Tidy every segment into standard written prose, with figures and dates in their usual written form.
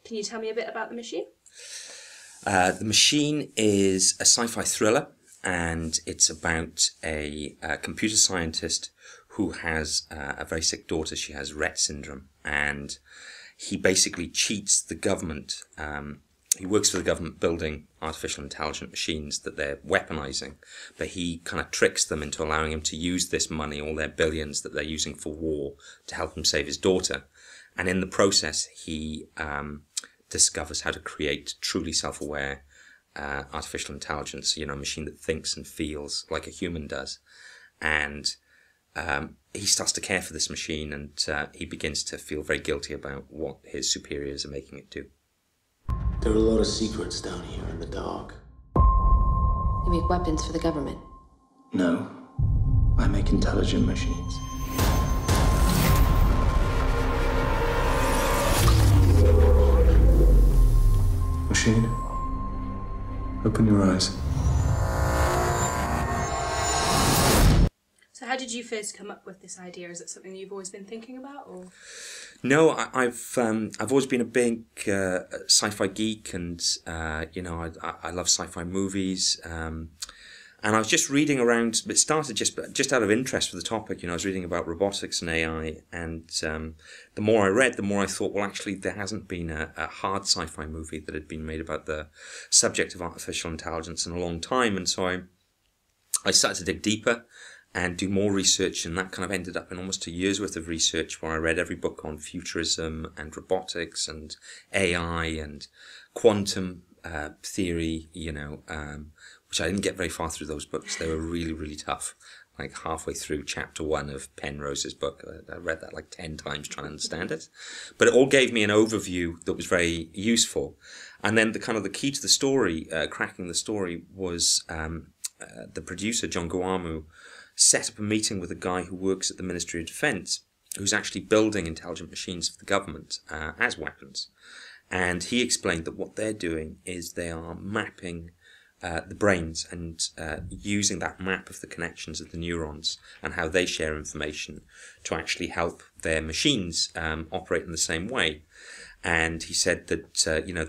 Can you tell me a bit about the machine? The Machine is a sci-fi thriller, and it's about a computer scientist who has a very sick daughter. She has Rett syndrome, and he basically cheats the government. He works for the government building artificial intelligent machines that they're weaponizing, but he kind of tricks them into allowing him to use this money, all their billions that they're using for war, to help him save his daughter. And in the process, he discovers how to create truly self-aware artificial intelligence, a machine that thinks and feels like a human does. And he starts to care for this machine, and he begins to feel very guilty about what his superiors are making it do. There are a lot of secrets down here in the dark. You make weapons for the government? No, I make intelligent machines. Machine, open your eyes. So how did you first come up with this idea? Is it something you've always been thinking about, or? No, I've always been a big sci-fi geek, and I love sci-fi movies. And I was just reading around. It started just out of interest for the topic. I was reading about robotics and AI, and the more I read, the more I thought, well, actually, there hasn't been a hard sci-fi movie that had been made about the subject of artificial intelligence in a long time. And so I started to dig deeper and do more research, and that kind of ended up in almost 2 years worth of research, where I read every book on futurism and robotics and AI and quantum theory, which I didn't get very far through those books. They were really, really tough. Like halfway through chapter 1 of Penrose's book, I read that like 10 times trying to understand it. But it all gave me an overview that was very useful. And then the key to the story, cracking the story, was the producer, John Guamu, set up a meeting with a guy who works at the Ministry of Defence, who's actually building intelligent machines for the government as weapons. And he explained that what they're doing is they are mapping the brains and using that map of the connections of the neurons and how they share information to actually help their machines operate in the same way. And he said that,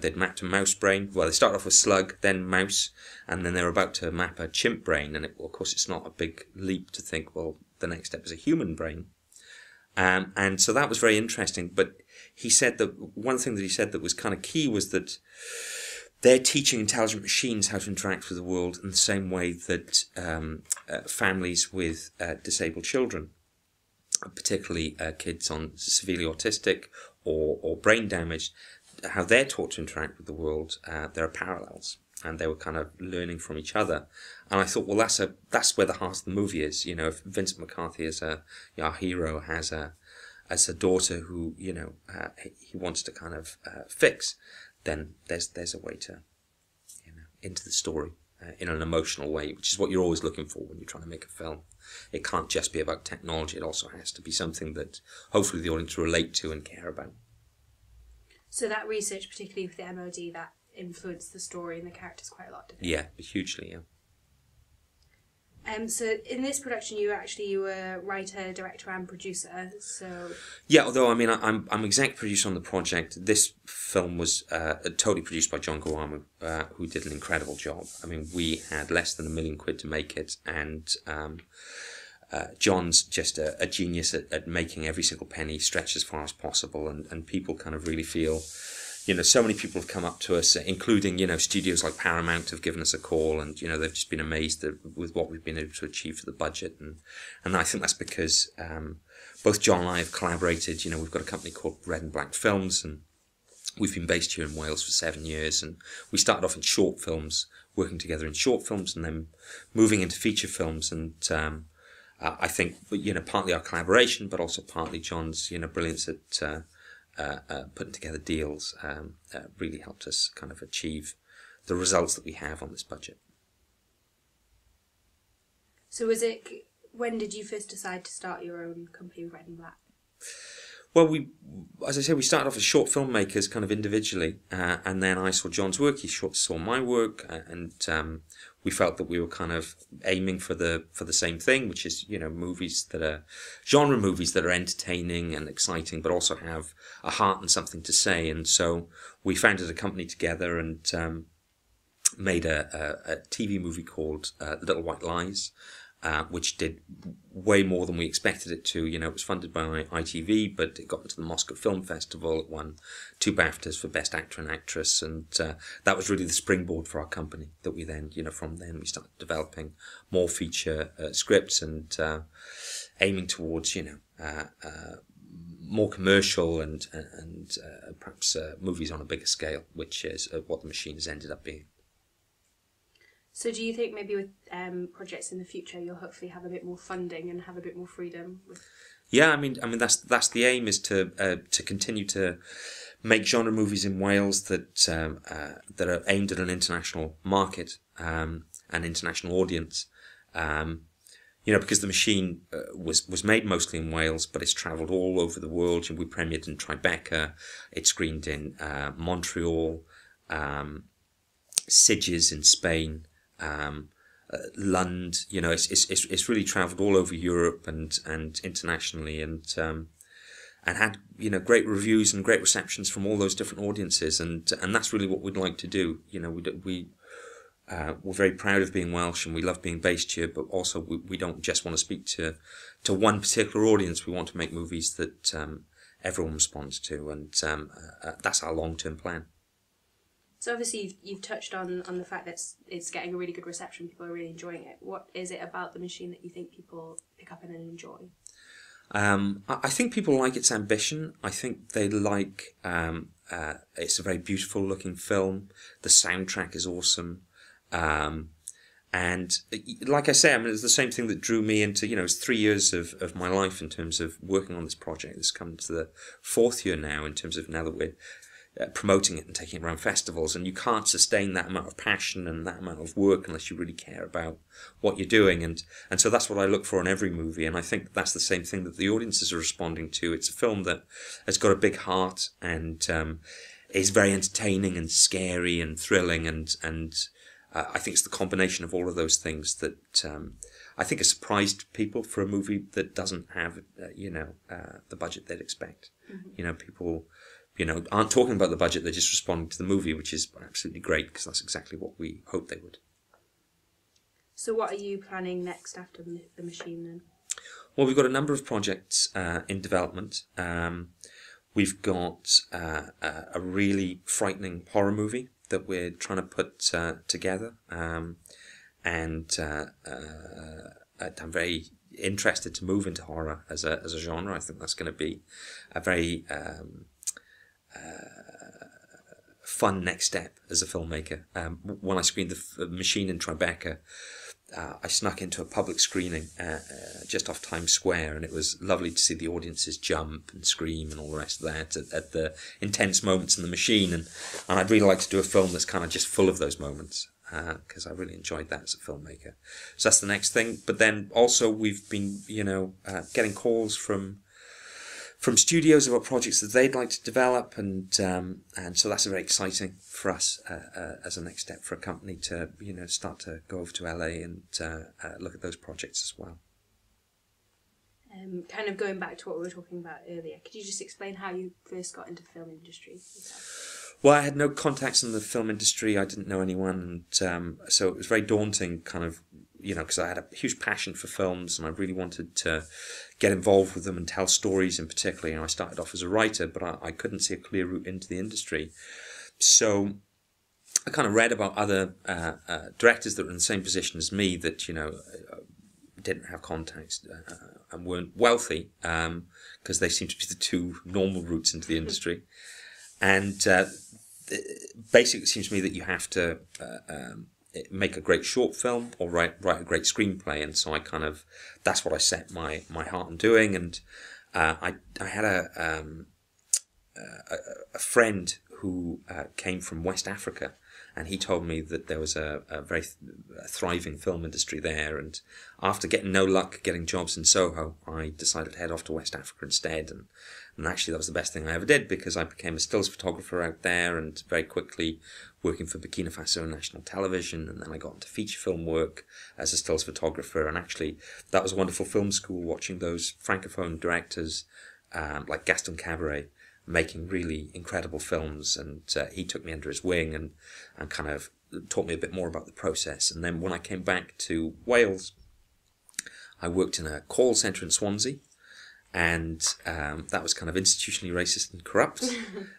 they'd mapped a mouse brain. Well, they started off with slug, then mouse, and then they were about to map a chimp brain. And of course, it's not a big leap to think, well, the next step is a human brain. And so that was very interesting. But he said that one thing that he said that was kind of key was that they're teaching intelligent machines how to interact with the world in the same way that families with disabled children, particularly kids on severely autistic or brain damaged, how they're taught to interact with the world. There are parallels, and they were kind of learning from each other. And I thought, well, that's where the heart of the movie is. If Vincent McCarthy as our hero has a daughter who he wants to kind of fix, then there's a way to into the story in an emotional way, which is what you're always looking for when you're trying to make a film. It can't just be about technology. It also has to be something that hopefully the audience relate to and care about. So that research, particularly with the MOD, that influenced the story and the characters quite a lot, didn't it? Yeah, hugely, yeah. So in this production, you were writer, director, and producer. So yeah, although I'm exec producer on the project. This film was totally produced by John Guamu, who did an incredible job. We had less than £1 million to make it, and John's just a genius at making every single penny stretch as far as possible, and people kind of really feel. So many people have come up to us, including, studios like Paramount have given us a call, and, they've just been amazed with what we've been able to achieve for the budget. And I think that's because both John and I have collaborated. We've got a company called Red and Black Films, and we've been based here in Wales for 7 years. And we started off in short films, working together in short films, and then moving into feature films. And I think, partly our collaboration, but also partly John's, brilliance at putting together deals really helped us kind of achieve the results that we have on this budget. So when did you first decide to start your own company, Red and Black? Well, as I say, we started off as short filmmakers kind of individually, and then I saw John's work, he saw my work, and we felt that we were kind of aiming for the same thing, which is, movies that are genre movies that are entertaining and exciting, but also have a heart and something to say. And so we founded a company together and made a TV movie called Little White Lies, which did way more than we expected it to. It was funded by ITV, but it got into the Moscow Film Festival. It won 2 BAFTAs for Best Actor and Actress, and that was really the springboard for our company. That we then, from then we started developing more feature scripts and aiming towards, more commercial and perhaps movies on a bigger scale, which is what The Machine has ended up being. So do you think maybe with projects in the future you'll hopefully have a bit more funding and have a bit more freedom? Yeah, I mean that's the aim, is to continue to make genre movies in Wales that are aimed at an international market, an international audience. Because The Machine was made mostly in Wales, but it's travelled all over the world. We premiered in Tribeca, it screened in Montreal, Sitges in Spain. Lund, it's really travelled all over Europe and internationally, and had great reviews and great receptions from all those different audiences, and that's really what we'd like to do. We're very proud of being Welsh and we love being based here, but also we don't just want to speak to one particular audience. We want to make movies that everyone responds to, and that's our long-term plan. So obviously you've touched on the fact that it's getting a really good reception, people are really enjoying it. What is it about The Machine that you think people pick up and enjoy? I think people like its ambition. I think they like, it's a very beautiful looking film. The soundtrack is awesome. And like I say, it's the same thing that drew me into, it's 3 years of my life in terms of working on this project. It's come to the 4th year now in terms of now that we're promoting it and taking it around festivals, and you can't sustain that amount of passion and that amount of work unless you really care about what you're doing, and so that's what I look for in every movie, and I think that's the same thing that the audiences are responding to. It's a film that has got a big heart and is very entertaining and scary and thrilling, and I think it's the combination of all of those things that I think has surprised people for a movie that doesn't have the budget they'd expect. Mm-hmm. People aren't talking about the budget, they're just responding to the movie, which is absolutely great, because that's exactly what we hoped they would. So what are you planning next after The Machine then? Well, we've got a number of projects in development. We've got a really frightening horror movie that we're trying to put together. And I'm very interested to move into horror as a genre. I think that's going to be a very fun next step as a filmmaker. When I screened The Machine in Tribeca, I snuck into a public screening just off Times Square, and it was lovely to see the audiences jump and scream and all the rest of that at the intense moments in The Machine, and I'd really like to do a film that's kind of just full of those moments, because I really enjoyed that as a filmmaker. So that's the next thing. But then also we've been getting calls from studios about projects that they'd like to develop, and so that's very exciting for us as a next step for a company to start to go over to LA and look at those projects as well. Kind of going back to what we were talking about earlier, could you just explain how you first got into the film industry yourself? Well, I had no contacts in the film industry. I didn't know anyone, and so it was very daunting, kind of, because I had a huge passion for films and I really wanted to get involved with them and tell stories in particular. I started off as a writer, but I couldn't see a clear route into the industry. So I kind of read about other directors that were in the same position as me that, didn't have contacts and weren't wealthy, because they seemed to be the two normal routes into the industry. And basically it seems to me that you have to make a great short film or write a great screenplay, and so that's what I set my heart on doing. And I had a friend who came from West Africa, and he told me that there was a very thriving film industry there. And after getting no luck getting jobs in Soho, I decided to head off to West Africa instead. And actually that was the best thing I ever did, because I became a stills photographer out there, and very quickly working for Burkina Faso National Television, and then I got into feature film work as a stills photographer. And actually that was a wonderful film school, watching those francophone directors like Gaston Cabaret making really incredible films, and he took me under his wing and kind of taught me a bit more about the process. And then when I came back to Wales, I worked in a call centre in Swansea, and that was kind of institutionally racist and corrupt.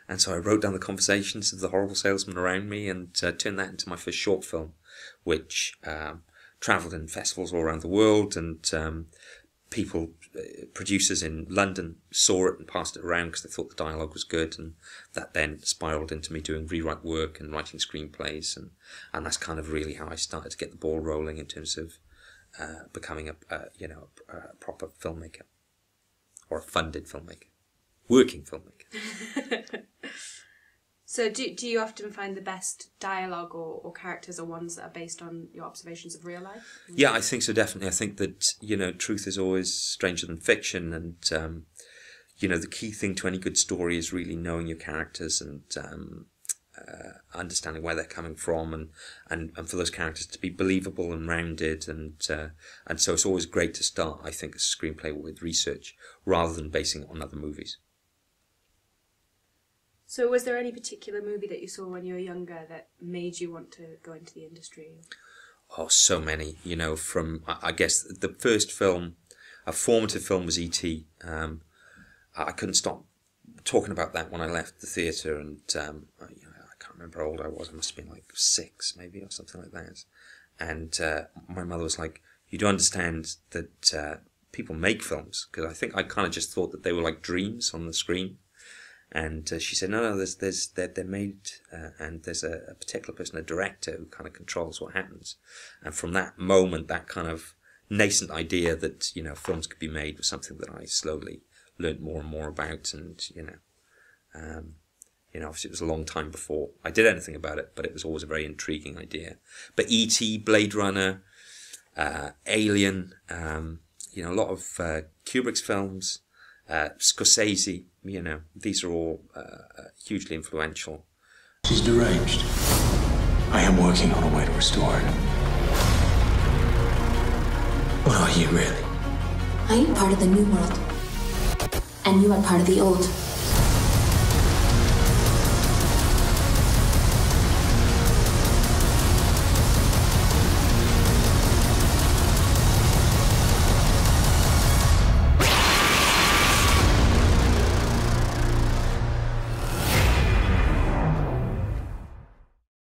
And so I wrote down the conversations of the horrible salesmen around me, and turned that into my first short film, which travelled in festivals all around the world, and producers in London saw it and passed it around because they thought the dialogue was good, and that then spiraled into me doing rewrite work and writing screenplays, and that's kind of really how I started to get the ball rolling in terms of becoming a proper filmmaker, or a funded filmmaker, working filmmaker. So do you often find the best dialogue or characters are ones that are based on your observations of real life? Yeah, I think so, definitely. I think that, truth is always stranger than fiction, and, the key thing to any good story is really knowing your characters and understanding where they're coming from, and for those characters to be believable and rounded, and so it's always great to start, I think, a screenplay with research rather than basing it on other movies. So was there any particular movie that you saw when you were younger that made you want to go into the industry? Oh, so many. From, I guess, the first film, a formative film, was E.T. I couldn't stop talking about that when I left the theatre, and I can't remember how old I was. I must have been like 6 maybe, or something like that. And my mother was like, you do understand that people make films? Because I think I kind of just thought that they were like dreams on the screen. And she said, no, they're made, and there's a particular person, a director, who kind of controls what happens. And from that moment, that kind of nascent idea that, films could be made was something that I slowly learnt more and more about. And, obviously it was a long time before I did anything about it, but it was always a very intriguing idea. But E.T., Blade Runner, Alien, a lot of Kubrick's films, Scorsese, these are all hugely influential. She's deranged. I am working on a way to restore her. What are you really? I am part of the new world, and you are part of the old.